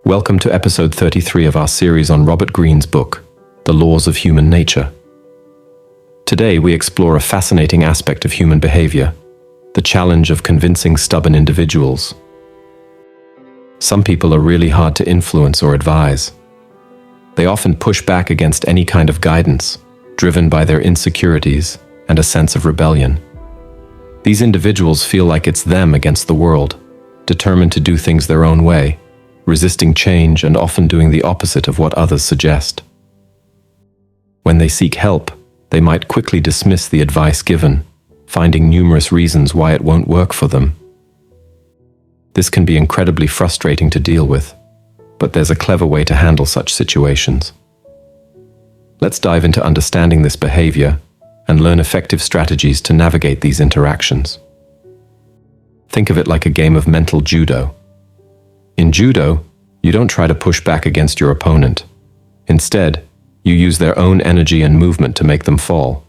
Welcome to episode 33 of our series on Robert Greene's book, The Laws of Human Nature. Today we explore a fascinating aspect of human behavior, the challenge of convincing stubborn individuals. Some people are really hard to influence or advise. They often push back against any kind of guidance, driven by their insecurities and a sense of rebellion. These individuals feel like it's them against the world, determined to do things their own way, resisting change and often doing the opposite of what others suggest. When they seek help, they might quickly dismiss the advice given, finding numerous reasons why it won't work for them. This can be incredibly frustrating to deal with, but there's a clever way to handle such situations. Let's dive into understanding this behavior and learn effective strategies to navigate these interactions. Think of it like a game of mental judo. In judo, you don't try to push back against your opponent. Instead, you use their own energy and movement to make them fall.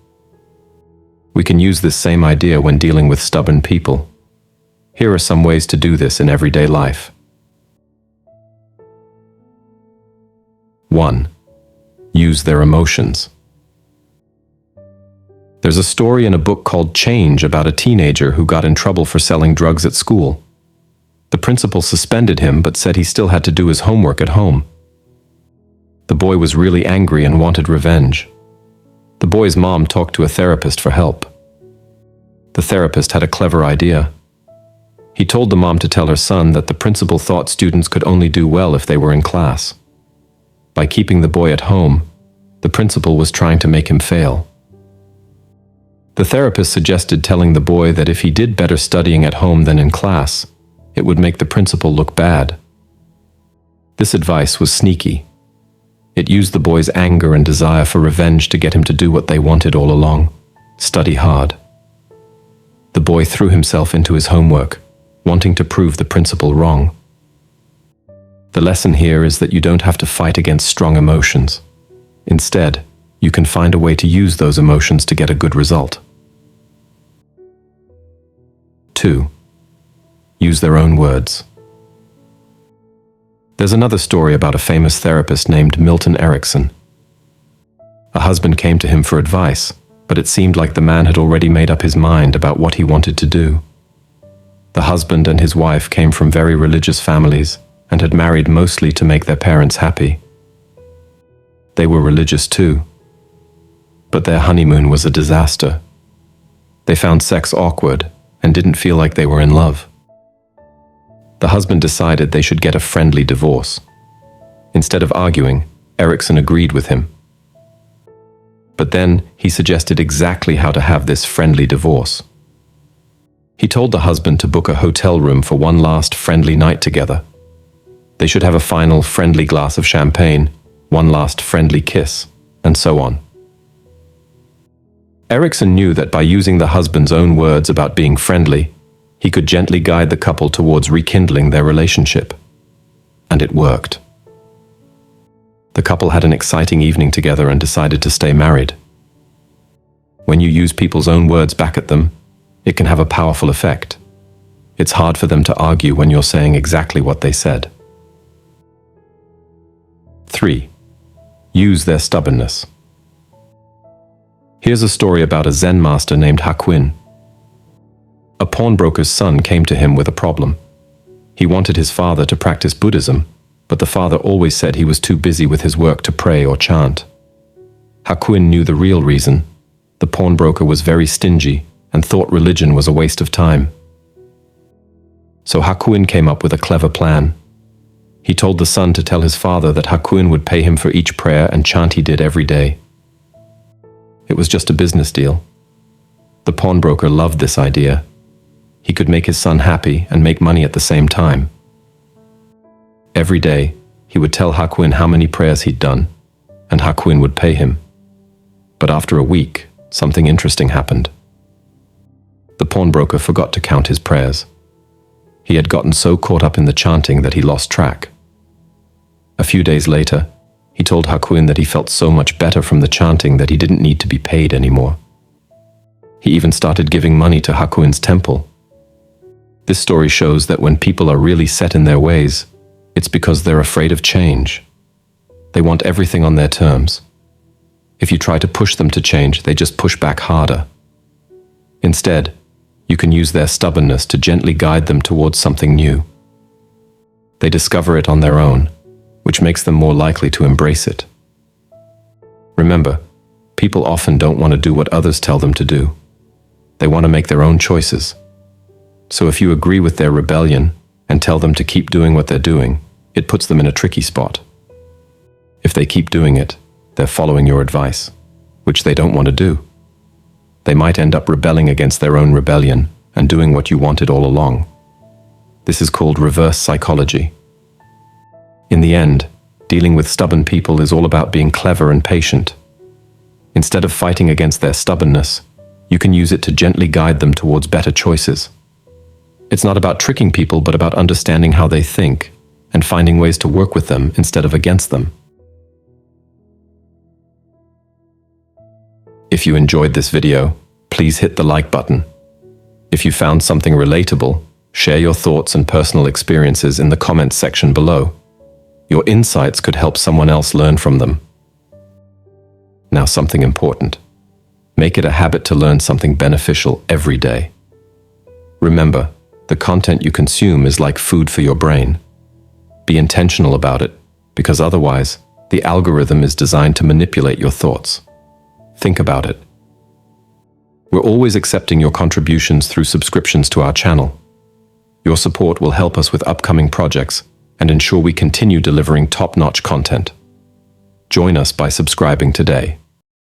We can use this same idea when dealing with stubborn people. Here are some ways to do this in everyday life. 1. Use their emotions. There's a story in a book called Change about a teenager who got in trouble for selling drugs at school. The principal suspended him but said he still had to do his homework at home. The boy was really angry and wanted revenge. The boy's mom talked to a therapist for help. The therapist had a clever idea. He told the mom to tell her son that the principal thought students could only do well if they were in class. By keeping the boy at home, the principal was trying to make him fail. The therapist suggested telling the boy that if he did better studying at home than in class, it would make the principal look bad. This advice was sneaky. It used the boy's anger and desire for revenge to get him to do what they wanted all along: study hard. The boy threw himself into his homework, wanting to prove the principal wrong. The lesson here is that you don't have to fight against strong emotions. Instead, you can find a way to use those emotions to get a good result. 2. Use their own words. There's another story about a famous therapist named Milton Erickson. A husband came to him for advice, but it seemed like the man had already made up his mind about what he wanted to do. The husband and his wife came from very religious families and had married mostly to make their parents happy. They were religious too, but their honeymoon was a disaster. They found sex awkward and didn't feel like they were in love. The husband decided they should get a friendly divorce. Instead of arguing, Erickson agreed with him. But then he suggested exactly how to have this friendly divorce. He told the husband to book a hotel room for one last friendly night together. They should have a final friendly glass of champagne, one last friendly kiss, and so on. Erickson knew that by using the husband's own words about being friendly, he could gently guide the couple towards rekindling their relationship. And it worked. The couple had an exciting evening together and decided to stay married. When you use people's own words back at them, it can have a powerful effect. It's hard for them to argue when you're saying exactly what they said. 3. Use their stubbornness. Here's a story about a Zen master named Greene. A pawnbroker's son came to him with a problem. He wanted his father to practice Buddhism, but the father always said he was too busy with his work to pray or chant. Greene knew the real reason. The pawnbroker was very stingy and thought religion was a waste of time. So Greene came up with a clever plan. He told the son to tell his father that Greene would pay him for each prayer and chant he did every day. It was just a business deal. The pawnbroker loved this idea. He could make his son happy and make money at the same time. Every day, he would tell Greene how many prayers he'd done, and Greene would pay him. But after a week, something interesting happened. The pawnbroker forgot to count his prayers. He had gotten so caught up in the chanting that he lost track. A few days later, he told Greene that he felt so much better from the chanting that he didn't need to be paid anymore. He even started giving money to Greene's temple. This story shows that when people are really set in their ways, It's because they're afraid of change. They want everything on their terms. If you try to push them to change, they just push back harder. Instead, you can use their stubbornness to gently guide them towards something new. They discover it on their own, which makes them more likely to embrace it. Remember, people often don't want to do what others tell them to do. They want to make their own choices. So if you agree with their rebellion and tell them to keep doing what they're doing, it puts them in a tricky spot. If they keep doing it, they're following your advice, which they don't want to do. They might end up rebelling against their own rebellion and doing what you wanted all along. This is called reverse psychology. In the end, dealing with stubborn people is all about being clever and patient. Instead of fighting against their stubbornness, you can use it to gently guide them towards better choices. It's not about tricking people, but about understanding how they think and finding ways to work with them instead of against them. If you enjoyed this video, please hit the like button. If you found something relatable, share your thoughts and personal experiences in the comments section below. Your insights could help someone else learn from them. Now, something important. Make it a habit to learn something beneficial every day. Remember, the content you consume is like food for your brain. Be intentional about it, because otherwise, the algorithm is designed to manipulate your thoughts. Think about it. We're always accepting your contributions through subscriptions to our channel. Your support will help us with upcoming projects and ensure we continue delivering top-notch content. Join us by subscribing today.